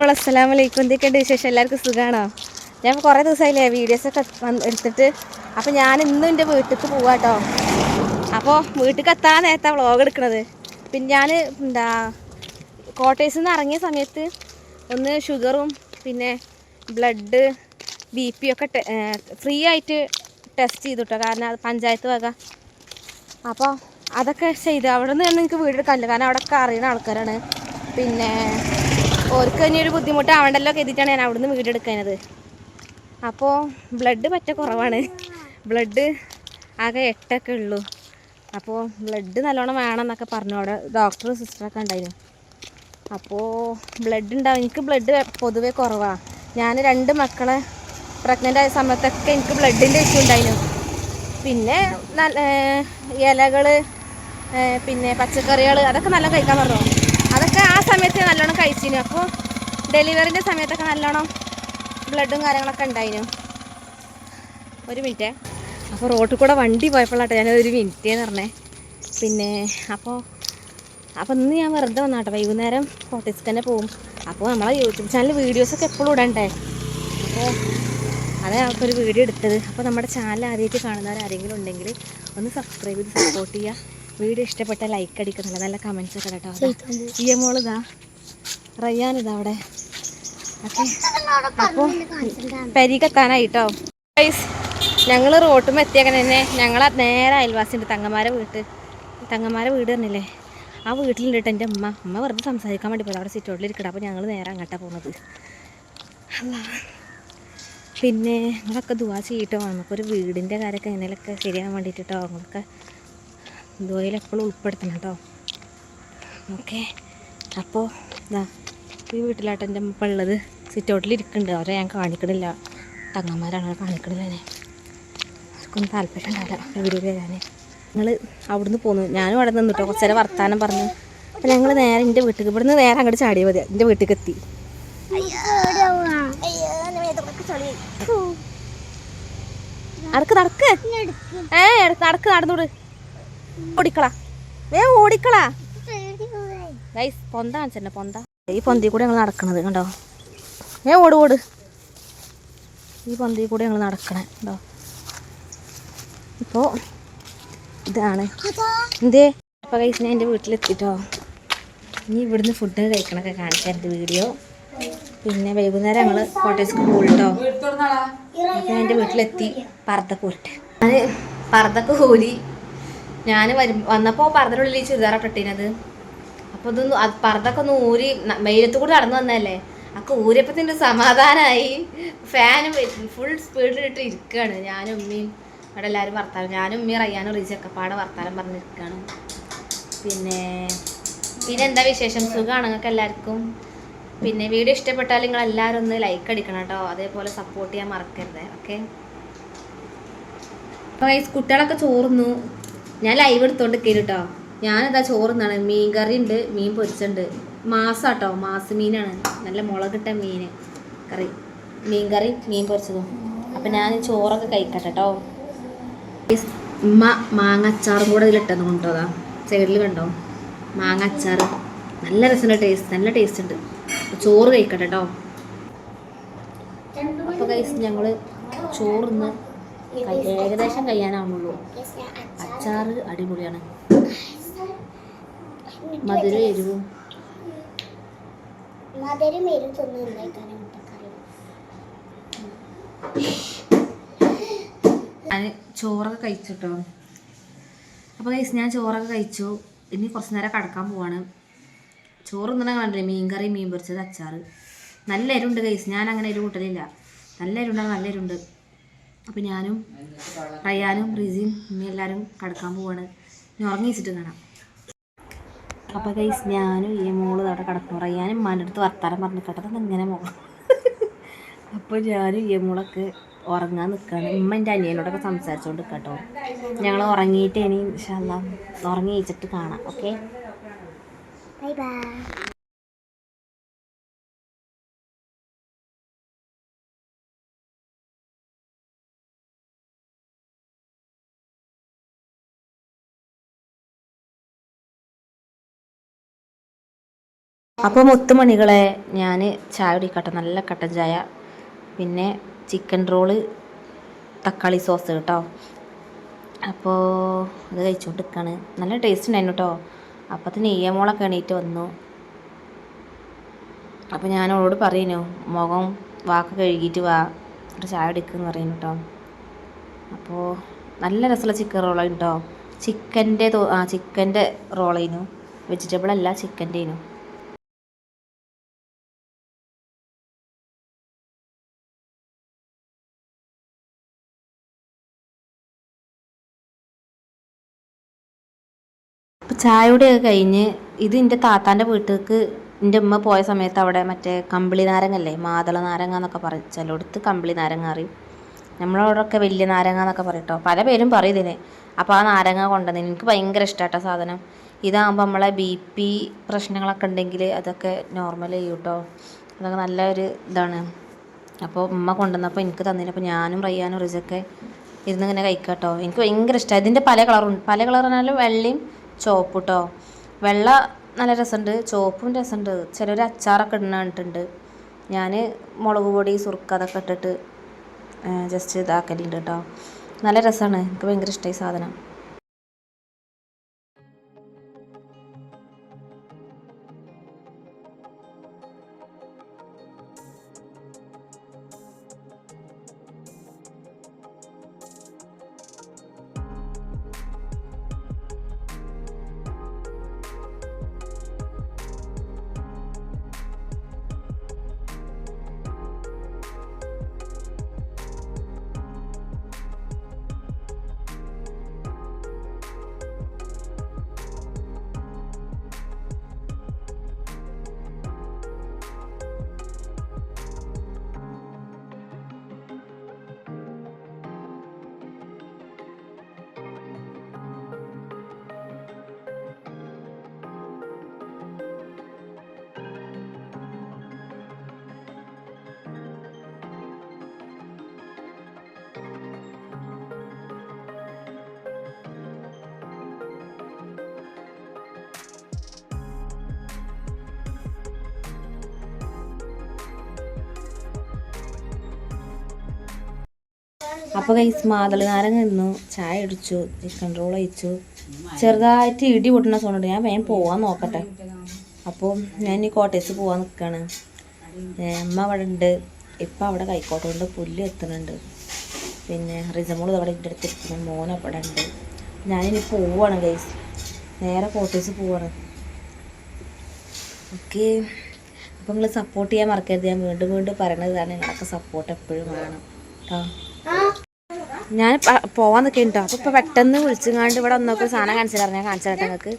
അസ്സലാമലൈക്കും. എന്തൊക്കെയുണ്ട് വിശേഷം? എല്ലാവർക്കും സുഖമാണോ? ഞാൻ കുറേ ദിവസമായില്ലേ വീഡിയോസൊക്കെ എടുത്തിട്ട്. അപ്പോൾ ഞാൻ ഇന്നും എൻ്റെ വീട്ടിലേക്ക് പോവാട്ടോ. അപ്പോൾ വീട്ടിലേക്ക് എത്താൻ നേരത്തെ വ്ളോഗ് എടുക്കണത്. പിന്നെ ഞാൻ കോട്ടേഴ്സിൽ നിന്ന് ഇറങ്ങിയ സമയത്ത് ഒന്ന് ഷുഗറും പിന്നെ ബ്ലഡ് BP ഒക്കെ ഫ്രീ ആയിട്ട് ടെസ്റ്റ് ചെയ്തിട്ടോ. കാരണം അത് പഞ്ചായത്ത് വക. അപ്പോൾ അതൊക്കെ ചെയ്ത് അവിടെ നിന്ന് എനിക്ക് വീടെടുക്കാനില്ല. കാരണം അവിടെയൊക്കെ അറിയുന്ന ആൾക്കാരാണ്. പിന്നെ ഓർക്ക് തന്നെ ഒരു ബുദ്ധിമുട്ടാവണ്ടല്ലോ കരുതിയിട്ടാണ് ഞാൻ അവിടുന്ന് വീടെടുക്കുന്നത്. അപ്പോൾ ബ്ലഡ് പറ്റ കുറവാണ്. ബ്ലഡ് ആകെ 8 ഉള്ളൂ. അപ്പോൾ ബ്ലഡ് നല്ലോണം വേണമെന്നൊക്കെ പറഞ്ഞു അവിടെ ഡോക്ടറും സിസ്റ്ററൊക്കെ ഉണ്ടായിരുന്നു. അപ്പോൾ ബ്ലഡ് ഉണ്ടാവും. എനിക്ക് ബ്ലഡ് പൊതുവേ കുറവാണ്. ഞാൻ 2 മക്കളെ പ്രഗ്നൻ്റ് ആയ സമയത്തൊക്കെ എനിക്ക് ബ്ലഡിൻ്റെ ഇഷ്യൂ ഉണ്ടായിരുന്നു. പിന്നെ ഇലകൾ പിന്നെ പച്ചക്കറികൾ അതൊക്കെ നല്ല കഴിക്കാൻ പറഞ്ഞു. അതൊക്കെ ആ സമയത്ത് നല്ലോണം കഴിച്ചിരുന്നു. അപ്പോൾ ഡെലിവറിൻ്റെ സമയത്തൊക്കെ നല്ലോണം ബ്ലഡും കാര്യങ്ങളൊക്കെ ഉണ്ടായിരുന്നു. ഒരു മിനിറ്റേ. അപ്പോൾ റോട്ടിൽ കൂടെ വണ്ടി പോയപ്പോഴാട്ടോ ഞാനൊരു മിനിറ്റേന്ന് പറഞ്ഞേ. പിന്നെ അപ്പോൾ ഇന്ന് ഞാൻ വെറുതെ വന്നാട്ടോ. വൈകുന്നേരം കോട്ടേഴ്സ് തന്നെ പോകും. അപ്പോൾ നമ്മളെ യൂട്യൂബ് ചാനൽ വീഡിയോസൊക്കെ എപ്പോഴും ഇടണ്ടേ. അപ്പോൾ അതാണ് ഞങ്ങൾക്കൊരു വീഡിയോ എടുത്തത്. അപ്പോൾ നമ്മുടെ ചാനൽ ആദ്യമായിട്ട് കാണുന്നവരാരെങ്കിലും ഉണ്ടെങ്കിൽ ഒന്ന് സബ്സ്ക്രൈബ് ചെയ്ത് സപ്പോർട്ട് ചെയ്യുക. വീഡിയോ ഇഷ്ടപ്പെട്ട ലൈക്ക് അടിക്കുക. നല്ല നല്ല കമൻസ് ഒക്കെ കേട്ടോ. മോളിതാ റയ്യാനിതാ അവിടെ. ഓക്കെ, അപ്പോൾ പെരിക്കെത്താനായിട്ടോ. ഞങ്ങൾ റോട്ടുമ്പോൾ എത്തിയേക്കണ തന്നെ ഞങ്ങളെ നേരെ അയൽവാസിയുണ്ട്. തങ്ങന്മാരെ വീട് തന്നെയല്ലേ. ആ വീട്ടിലുണ്ട് കേട്ടോ എൻ്റെ അമ്മ വെറുതെ സംസാരിക്കാൻ വേണ്ടി പോയത്. അവിടെ സിറ്റൗട്ടിലിരിക്കട്ടെ. അപ്പോൾ ഞങ്ങൾ നേരെ അങ്ങോട്ടാണ് പോകുന്നത്. പിന്നെ നിങ്ങളൊക്കെ ദുആ ചെയ്യട്ടോ. നമുക്കൊരു വീടിൻ്റെ കാര്യമൊക്കെ എങ്ങനെയൊക്കെ ശരിയാകാൻ വേണ്ടിയിട്ടോ. നമ്മളൊക്കെ ദുആയിലെപ്പോഴും ഉൾപ്പെടുത്തണം കേട്ടോ. ഓക്കെ, അപ്പോൾ ഇതാ ഈ വീട്ടിലാട്ടോ എൻ്റെ അമ്മ ഉള്ളത്. സിറ്റൗട്ടിലിരിക്കുന്നുണ്ട്. അവരെ ഞാൻ കാണിക്കണില്ല. തങ്ങന്മാരാണ് കാണിക്കണില്ല. ആർക്കൊന്നും താല്പര്യം ഉണ്ടാവില്ല വീഡിയോ വരാൻ. ഞങ്ങൾ അവിടുന്ന് പോന്നു. ഞാനും അവിടെ നിന്നിട്ടോ കുറച്ച് നേരം വർത്താനം പറഞ്ഞു. അപ്പം ഞങ്ങൾ നേരെ എൻ്റെ വീട്ടിൽ ഇവിടുന്ന് നേരെ അങ്ങോട്ട് ചാടിയാൽ മതി. എൻ്റെ വീട്ടിലേക്ക് എത്തി. നടന്നോട് ഓടിക്കളാ ഓടിക്കളാ. ഗൈസ് പൊന്ത കാണിച്ചെന്നെ പൊന്ത. ഈ പൊന്തി കൂടെ ഞങ്ങൾ നടക്കണത് കണ്ടോ. ഓട് ഈ പൊന്തി കൂടെ ഞങ്ങൾ നടക്കണേ കണ്ടോ. ഇപ്പോൾ ഇതാണ് എന്തേ. അപ്പോൾ ഗൈസ് ഞാൻ എൻ്റെ വീട്ടിലെത്തിട്ടോ. ഇനി ഇവിടുന്ന് ഫുഡ് കഴിക്കണൊക്കെ കാണിച്ചായിരുന്നു വീഡിയോ. പിന്നെ വൈകുന്നേരം ഞങ്ങൾ കോട്ടേഴ്സ്ക്ക് പോയിട്ടോ. അപ്പോൾ ഞാൻ എൻ്റെ വീട്ടിലെത്തി. പർദ്ദ ഊരിട്ട് ഞാൻ പർദ്ദക്ക് ഊരി. ഞാൻ വന്നപ്പോൾ പർദ്ദനുള്ളിൽ ചുരിദാറൊക്കെ ഇട്ടിരുന്നത്. അപ്പോൾ ഇതൊന്ന് പർദ്ദൊക്കെ ഒന്ന് ഊരി വെയിലത്ത് കൂടി നടന്നു വന്നതല്ലേ. ഒക്കെ ഊരിയപ്പത്തിൻ്റെ സമാധാനമായി. ഫാനും ഫുൾ സ്പീഡിലിട്ട് ഇരിക്കുകയാണ്. ഞാനും ഉമ്മയും അവിടെ എല്ലാവരും വർത്താനം. ഞാനും ഉമ്മയും റയ്യാനും റീച്ചൊക്കെ പാടെ വർത്താനം പറഞ്ഞിരിക്കുകയാണ്. പിന്നെ എന്താ വിശേഷം? സുഖമാണ് നിങ്ങൾക്ക് എല്ലാവർക്കും? പിന്നെ വീഡിയോ ഇഷ്ടപ്പെട്ടാൽ നിങ്ങളെല്ലാവരും ഒന്ന് ലൈക്ക് അടിക്കണം കേട്ടോ. അതേപോലെ സപ്പോർട്ട് ചെയ്യാൻ മറക്കരുത്. ഓക്കെ, അപ്പോൾ ഈ കുട്ടികളൊക്കെ ചോറുന്നു. ഞാൻ ലൈവ് എടുത്തോണ്ട് കേട്ടോ. ഞാനിതാ ചോറുന്നാണ്. മീൻ കറി ഉണ്ട്, മീൻ പൊരിച്ചുണ്ട്. മാസാട്ടോ, മാസ് മീനാണ്. നല്ല മുളകിട്ട മീൻ കറി, മീൻ കറി, മീൻ പൊരിച്ചതും. അപ്പം ഞാൻ ചോറൊക്കെ കഴിക്കട്ടെ കേട്ടോ. ഉമ്മ മാങ്ങ അച്ചാറും കൂടെ ഇതിലിട്ടത് കൊണ്ടോതാ. സൈഡിൽ കണ്ടോ മാങ്ങ അച്ചാർ. നല്ല രസമുണ്ട്, നല്ല ടേസ്റ്റ് ഉണ്ട്. ചോറ് കഴിക്കട്ടെ കേട്ടോ. അപ്പോൾ ഗൈസ് ഞങ്ങൾ ചോറിന്ന് ഏകദേശം കഴിയാനാവുന്നുള്ളൂ. അച്ചാറ് അടിപൊളിയാണ്. മധുരം എരിവും ഞാൻ ചോറൊക്കെ കഴിച്ചിട്ടോ. അപ്പോൾ ഗൈസ് ഞാൻ ചോറൊക്കെ കഴിച്ചു. ഇനി കുറച്ച് നേരം കിടക്കാൻ പോവാണ്. ചോറ് ഇങ്ങനെ കണ്ടില്ലേ, മീൻ കറി, മീൻ പൊരിച്ചത്, അച്ചാറ്. നല്ല എരിവുണ്ട് ഗൈസ്. ഞാൻ അങ്ങനെ എരിവ് കൂട്ടലില്ല. നല്ല എരിവുണ്ടാകും, നല്ല എരിവുണ്ട്. അപ്പോൾ ഞാനും റയ്യാനും റീസിയും ഉമ്മയും എല്ലാവരും കിടക്കാൻ പോവാണ്. ഇനി ഉറങ്ങി വെച്ചിട്ട് കാണാം. അപ്പോൾ ഗൈസ് ഞാനും ഈ മോള് അവിടെ കിടക്കണം. റയ്യാനും ഉമ്മാൻ്റെ അടുത്ത് വർത്താനം പറഞ്ഞ് കേട്ടത് ഇങ്ങനെ മോള്. അപ്പോൾ ഞാനും ഈ മോളൊക്കെ ഉറങ്ങാൻ നിൽക്കുകയാണ്. ഉമ്മ എൻ്റെ അനിയനോടൊക്കെ സംസാരിച്ചുകൊണ്ട് കേട്ടോ. ഞങ്ങൾ ഉറങ്ങിയിട്ട് ഇനി ഇൻഷാ അല്ലാഹ് ഉറങ്ങി വെച്ചിട്ട് കാണാം. Okay, bye bye. അപ്പോൾ മുത്തുമണികളെ ഞാൻ ചായ കുടിക്കട്ടെ, നല്ല കട്ടൻ ചായ, പിന്നെ ചിക്കൻ റോള് തക്കാളി സോസ് കേട്ടോ. അപ്പോൾ അത് കഴിച്ചുകൊണ്ട് നിൽക്കുകയാണ്. നല്ല ടേസ്റ്റ് ഉണ്ടായിരുന്നു കേട്ടോ. അപ്പത്തിന് നെയ്യമോളൊക്കെ എണീറ്റ് വന്നു. അപ്പോൾ ഞാൻ അവളോട് പറയുന്നു, മുഖം വാക്ക് കഴുകിയിട്ട് വാ, എന്നിട്ട് ചായ കുടിക്കുമെന്ന് പറയുന്നു കേട്ടോ. അപ്പോൾ നല്ല രസമുള്ള ചിക്കൻ റോളാണ് കേട്ടോ. ചിക്കൻ്റെ റോളേനു, വെജിറ്റബിൾ അല്ല, ചിക്കൻ്റെ ആയിരുന്നു. അപ്പോൾ ചായയുടെയൊക്കെ കഴിഞ്ഞ് ഇത് എൻ്റെ താത്താൻ്റെ വീട്ടിലേക്ക് എൻ്റെ ഉമ്മ പോയ സമയത്ത് അവിടെ മറ്റേ കമ്പിളി നാരങ്ങല്ലേ, മാതള നാരങ്ങ എന്നൊക്കെ പറയും, ചിലയിടത്ത് കമ്പിളി നാരങ്ങ അറിയും, നമ്മളവിടെയൊക്കെ വലിയ നാരങ്ങ എന്നൊക്കെ പറയും കേട്ടോ, പല പേരും പറയും ഇതിന്. അപ്പോൾ ആ നാരങ്ങ കൊണ്ടുവന്നു, എനിക്ക് ഭയങ്കര ഇഷ്ടമായിട്ടോ സാധനം. ഇതാകുമ്പോൾ നമ്മളെ BP പ്രശ്നങ്ങളൊക്കെ ഉണ്ടെങ്കിൽ അതൊക്കെ നോർമൽ ചെയ്യും കേട്ടോ, അതൊക്കെ നല്ലൊരു ഇതാണ്. അപ്പോൾ ഉമ്മ കൊണ്ടുവന്നപ്പോൾ എനിക്ക് തന്നതിനപ്പോൾ ഞാനും റയ്യാനും റിസൊക്കെ ഇരുന്നിങ്ങനെ കഴിക്കാം കേട്ടോ. എനിക്ക് ഭയങ്കര ഇഷ്ടമാണ്. ഇതിൻ്റെ പല കളറുണ്ട്, പല കളർ പറഞ്ഞാൽ വെള്ളയും ചുവപ്പ് കേട്ടോ. വെള്ള നല്ല രസമുണ്ട്, ചുവപ്പും രസമുണ്ട്. ചിലർ അച്ചാറൊക്കെ ഇടുന്ന കണ്ടിട്ടുണ്ട്. ഞാൻ മുളക് പൊടി സുർക്ക അതൊക്കെ ഇട്ടിട്ട് ജസ്റ്റ് ഇതാക്കലുണ്ട് കേട്ടോ. നല്ല രസമാണ്, എനിക്ക് ഭയങ്കര ഇഷ്ടമായി സാധനം. അപ്പോൾ ഗൈസ് മാതള നാരങ്ങ നിന്നു, ചായ അടിച്ചു, ചിക്കൻ റോൾ കഴിച്ചു. ചെറുതായിട്ട് ഇടി പൊട്ടുന്ന സൗണ്ട്, ഞാൻ വേഗം പോകാൻ നോക്കട്ടെ. അപ്പോൾ ഞാൻ ഈ കോട്ടേഴ്സ് പോകാൻ നിൽക്കുകയാണ്. അമ്മ അവിടെ ഉണ്ട്, ഇപ്പം അവിടെ കൈക്കോട്ട് കൊണ്ട് പുല്ല് എത്തുന്നുണ്ട്. പിന്നെ റിസമോൾ അവിടെ എൻ്റെ അടുത്തിരിക്കുന്നു, മോൻ അവിടെ ഉണ്ട്. ഞാനിനി പോവുകയാണ് ഗൈസ്, നേരെ കോട്ടേഴ്സ് പോവുകയാണ്. ഓക്കെ, അപ്പോൾ നിങ്ങൾ സപ്പോർട്ട് ചെയ്യാൻ മറക്കരുത്. ഞാൻ വീണ്ടും വീണ്ടും പറയണതാണ്, നിങ്ങളൊക്കെ സപ്പോർട്ട് എപ്പോഴും വേണം കേട്ടോ. ഞാൻ പോവാൻ നിൽക്കുന്നുണ്ടോ. അപ്പോൾ ഇപ്പോൾ പെട്ടെന്ന് വിളിച്ചങ്ങാണ്ട് ഇവിടെ ഒന്നൊക്കെ സാധനം കാണിച്ചു തരാം, ഞാൻ കാണിച്ചു തരട്ടെ നിങ്ങൾക്ക്.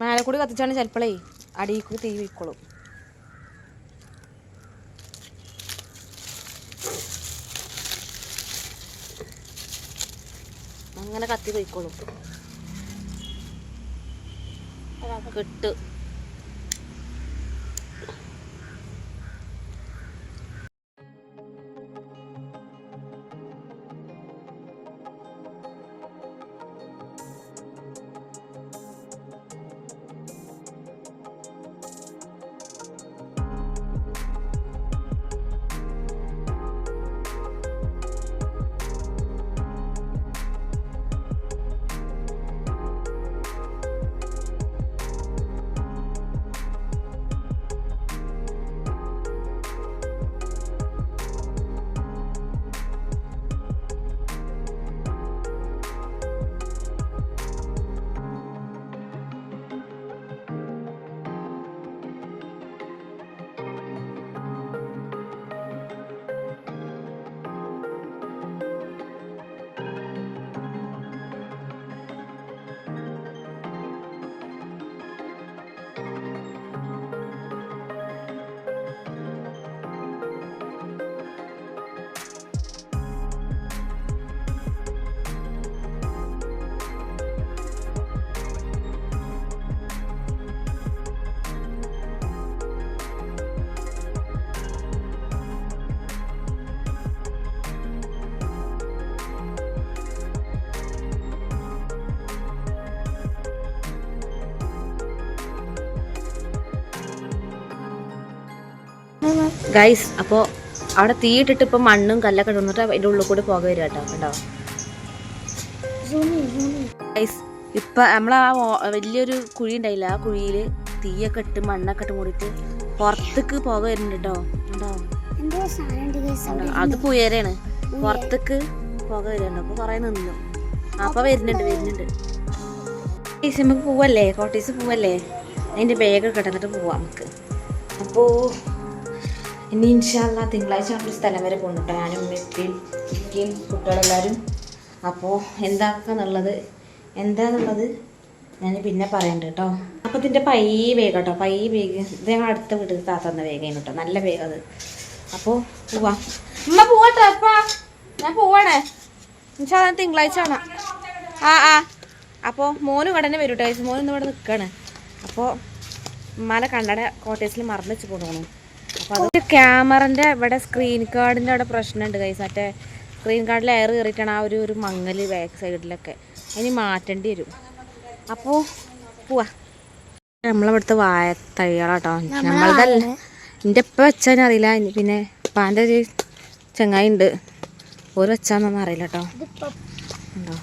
മേലെ കൂടി കത്തിച്ചാണ് ചിലപ്പോഴേ അടിയിൽ കൂടി തീ വീക്കോളും. അങ്ങനെ കത്തി പോയിക്കോളും, കിട്ടും. ഗൈസ് അപ്പോൾ അവിടെ തീയിട്ടിട്ട് ഇപ്പം മണ്ണും കല്ലൊക്കെ ഇടുന്നിട്ട് അതിൻ്റെ ഉള്ളിൽ കൂടി പോക വരിക കേട്ടോ കണ്ടോ ഗൈസ് ഇപ്പം നമ്മൾ വലിയൊരു കുഴി ഉണ്ടായില്ല ആ കുഴിയിൽ തീയൊക്കെ ഇട്ട് മണ്ണൊക്കെ ഇട്ട് മൂടിയിട്ട് പുറത്തേക്ക് പോക വരുന്നുണ്ട് കേട്ടോ കണ്ടോ അത് പുയരാണ് പുറത്തേക്ക് പോക വരുന്നുണ്ട് അപ്പോൾ കുറേ നിന്നു അപ്പോൾ വരുന്നുണ്ട് നമുക്ക് പോവല്ലേ കോട്ടീസ് പോവല്ലേ അതിൻ്റെ ബാഗൊക്കെ കിടന്നിട്ട് പോവാം നമുക്ക് അപ്പോൾ ഇനി ഇൻഷാല്ല തിങ്കളാഴ്ച ഒരു സ്ഥലം വരെ പോകുന്നു കേട്ടോ ഞാനും ഉമ്മയും കുട്ടികളെല്ലാവരും അപ്പോൾ എന്താന്നുള്ളത് ഞാൻ പിന്നെ പറയണ്ട കേട്ടോ അപ്പോൾ ഇതിൻ്റെ പൈ വേഗം കേട്ടോ പൈ വേഗം ഇത് ഞങ്ങൾ അടുത്ത വീട്ടിൽ താത്തന്ന വേഗം കേട്ടോ നല്ല വേഗം അത് അപ്പോൾ പോവാം ഉമ്മ പോവാട്ടോ അപ്പാ ഞാൻ പോവാണേ ഇൻഷാല്ല തിങ്കളാഴ്ച ആണ് അപ്പോൾ മോന് ഇവിടെ തന്നെ വരും കേട്ടോ മോൻ ഇന്ന് ഇവിടെ നിൽക്കുകയാണ് അപ്പോൾ ഉമ്മാനെ കണ്ടട കോട്ടേഴ്സിൽ മറന്നു വെച്ച് കൊണ്ടുപോകണം അപ്പോൾ അത് ക്യാമറൻ്റെ ഇവിടെ സ്ക്രീൻ കാർഡിൻ്റെ അവിടെ പ്രശ്നമുണ്ട് കൈസ് മറ്റേ സ്ക്രീൻ കാർഡിൽ എയർ കയറിയിട്ടാണ് ആ ഒരു മങ്ങൽ ബാക്ക് സൈഡിലൊക്കെ അതിന് മാറ്റേണ്ടി വരും അപ്പോൾ പോവാ നമ്മളിവിടുത്തെ വാഴത്തഴികളാട്ടോ നമ്മളതല്ല എൻ്റെ ഇപ്പം വെച്ചാൽ അറിയില്ല പിന്നെ ഉപ്പാൻ്റെ ഒരു ചങ്ങായി ഉണ്ട് ഒരു വെച്ചാന്നൊന്നും അറിയില്ല കേട്ടോ ഉണ്ടോ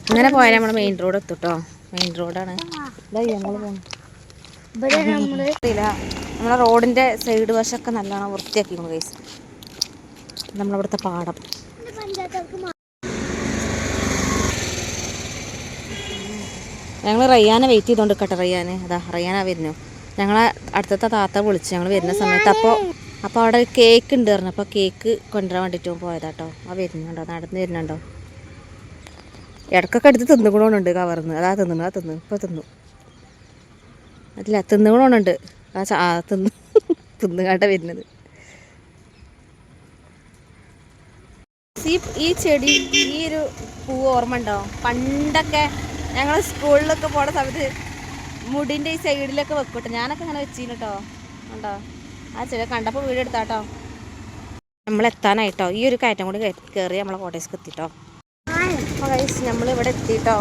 അങ്ങനെ പോയാൽ നമ്മൾ മെയിൻ റോഡ് എത്തും കേട്ടോ മെയിൻ റോഡാണ് ഇതായി ഞങ്ങൾ പോകുന്നു അറിയില്ല നമ്മളെ റോഡിൻ്റെ സൈഡ് വശമൊക്കെ നല്ലോണം വൃത്തിയാക്കിയിരുന്നു കേസ് നമ്മളിവിടുത്തെ പാടം ഞങ്ങൾ റയ്യാനെ വെയിറ്റ് ചെയ്തുകൊണ്ട് കേട്ടോ റയ്യാന വരുന്നു ഞങ്ങളെ അടുത്തത്തെ താത്ത വിളിച്ചു ഞങ്ങൾ വരുന്ന സമയത്ത് അപ്പോൾ അവിടെ കേക്ക് ഉണ്ട് പറഞ്ഞു അപ്പോൾ കേക്ക് കൊണ്ടുവരാൻ വേണ്ടിയിട്ട് പോയതാട്ടോ വരുന്നുണ്ടോ നടന്ന് വരുന്നുണ്ടോ ഇടക്കൊക്കെ എടുത്ത് തിന്നുകൂടുന്നുണ്ട് കവർന്ന് അതാ തിന്നു ഇപ്പോൾ തിന്നു അതില്ല തിന്നുകൂടുന്നുണ്ട് തിന്നുകാട്ട വരുന്നത് ഈ ചെടി ഈ ഒരു പൂവ് ഓർമ്മ ഉണ്ടോ പണ്ടൊക്കെ ഞങ്ങൾ സ്കൂളിലൊക്കെ പോണ സമയത്ത് മുടിൻ്റെ ഈ സൈഡിലൊക്കെ വെക്കട്ടെ ഞാനൊക്കെ അങ്ങനെ വെച്ചിരുന്നു കേട്ടോ ഉണ്ടോ ആ ചെടി കണ്ടപ്പോൾ വീട് എടുത്താട്ടോ നമ്മൾ എത്താനായിട്ടോ ഈ ഒരു കയറ്റം കൂടി കയറി നമ്മളെ കോട്ടേഴ്സ്ക്ക് എത്തിട്ടോ അപ്പോൾ ഗൈസ് നമ്മളിവിടെ എത്തിട്ടോ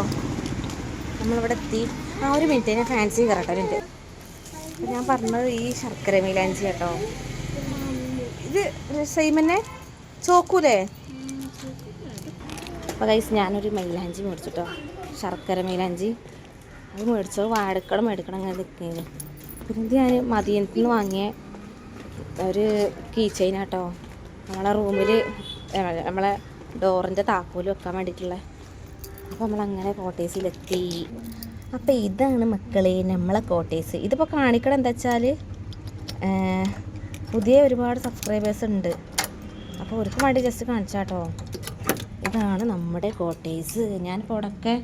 നമ്മളിവിടെ എത്തി ഒരു മിനിറ്റ് ഞാൻ ഫാൻസി കയറട്ടോ മിനിറ്റ് ഞാൻ പറഞ്ഞത് ഈ ശർക്കര മൈലാഞ്ചി കേട്ടോ ഇത് സെയിമന്നെ ചോക്കൂലേ അപ്പോൾ ഗൈസ് ഞാനൊരു മൈലാഞ്ചി മേടിച്ചിട്ടോ ശർക്കര മൈലാഞ്ചി അത് മേടിച്ചോ മേടിക്കണം അങ്ങനെ നിൽക്കുന്നത് പിന്നെ ഇത് ഞാൻ മദീനത്തിൽ നിന്ന് വാങ്ങിയ ഒരു കീ ചെയിൻ കേട്ടോ നമ്മളെ റൂമിൽ നമ്മളെ ഡോറിൻ്റെ താക്കോല് വെക്കാൻ വേണ്ടിയിട്ടുള്ള അപ്പോൾ നമ്മളങ്ങനെ കോട്ടേഴ്സിലെത്തി അപ്പോൾ ഇതാണ് മക്കളെ നമ്മളെ കോട്ടേഴ്സ് ഇതിപ്പോൾ കാണിക്കണം എന്താ വെച്ചാൽ പുതിയ ഒരുപാട് സബ്സ്ക്രൈബേഴ്സ് ഉണ്ട് അപ്പോൾ അവർക്ക് വേണ്ടി ജസ്റ്റ് കാണിച്ചാട്ടോ ഇതാണ് നമ്മുടെ കോട്ടേഴ്സ് ഞാനിപ്പോൾ അവിടെയൊക്കെ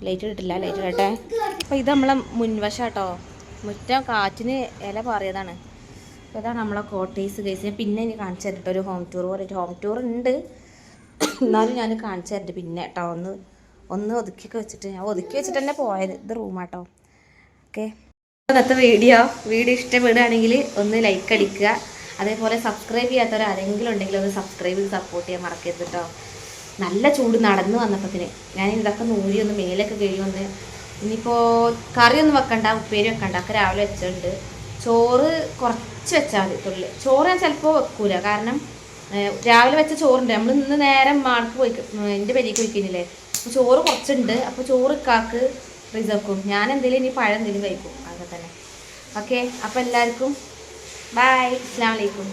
ലൈറ്റ് ഇട്ടിട്ടില്ല ലൈറ്റ് ഇടട്ടെ അപ്പോൾ ഇത് നമ്മളെ മുൻവശം കേട്ടോ മുറ്റം കാറ്റിന് ഇല പാറിയതാണ് അപ്പോൾ ഇതാണ് നമ്മളെ കോട്ടേഴ്സ് കേസ് പിന്നെ ഇനി കാണിച്ചു തരട്ടോ ഒരു ഹോം ടൂർ പോലെ ഹോം ടൂർ ഉണ്ട് എന്നാലും ഞാൻ കാണിച്ചു തരണ്ട് പിന്നെ കേട്ടോ ഒന്ന് ഒതുക്കിയൊക്കെ വെച്ചിട്ട് ഞാൻ ഒതുക്കി വെച്ചിട്ട് തന്നെ പോയത് ഇത് റൂമാട്ടോ ഓക്കെ ഇന്നത്തെ വീഡിയോ ഇഷ്ടപ്പെടുകയാണെങ്കിൽ ഒന്ന് ലൈക്ക് അടിക്കുക അതേപോലെ സബ്സ്ക്രൈബ് ചെയ്യാത്തവർ ആരെങ്കിലും ഉണ്ടെങ്കിൽ ഒന്ന് സബ്സ്ക്രൈബ് ചെയ്ത് സപ്പോർട്ട് ചെയ്യാൻ മറക്കരുത് കേട്ടോ നല്ല ചൂട് നടന്ന് വന്നപ്പത്തിന് ഞാൻ ഇതൊക്കെ നൂരി ഒന്ന് മേലൊക്കെ കഴുകി വന്ന് ഇനിയിപ്പോൾ കറിയൊന്നും വെക്കണ്ട ഉപ്പേരി വെക്കണ്ട ഒക്കെ രാവിലെ വെച്ചിട്ടുണ്ട് ചോറ് കുറച്ച് വെച്ചാൽ മതി തുള്ളി ചോറ് ഞാൻ ചിലപ്പോൾ വെക്കൂല കാരണം രാവിലെ വെച്ച ചോറുണ്ട് നമ്മൾ ഇന്ന് നേരം മാർക്ക് പോയി എൻ്റെ പെരിക്ക് പോയിക്കുന്നില്ലേ അപ്പോൾ ചോറ് കുറച്ചുണ്ട് അപ്പോൾ ചോറ് കാക്ക് റിസർവ് ഞാൻ എന്തെങ്കിലും ഇനി പഴം എന്തെങ്കിലും കഴിക്കും അങ്ങനെ തന്നെ ഓക്കെ അപ്പോൾ എല്ലാവർക്കും ബൈ അസ്സലാമു അലൈക്കും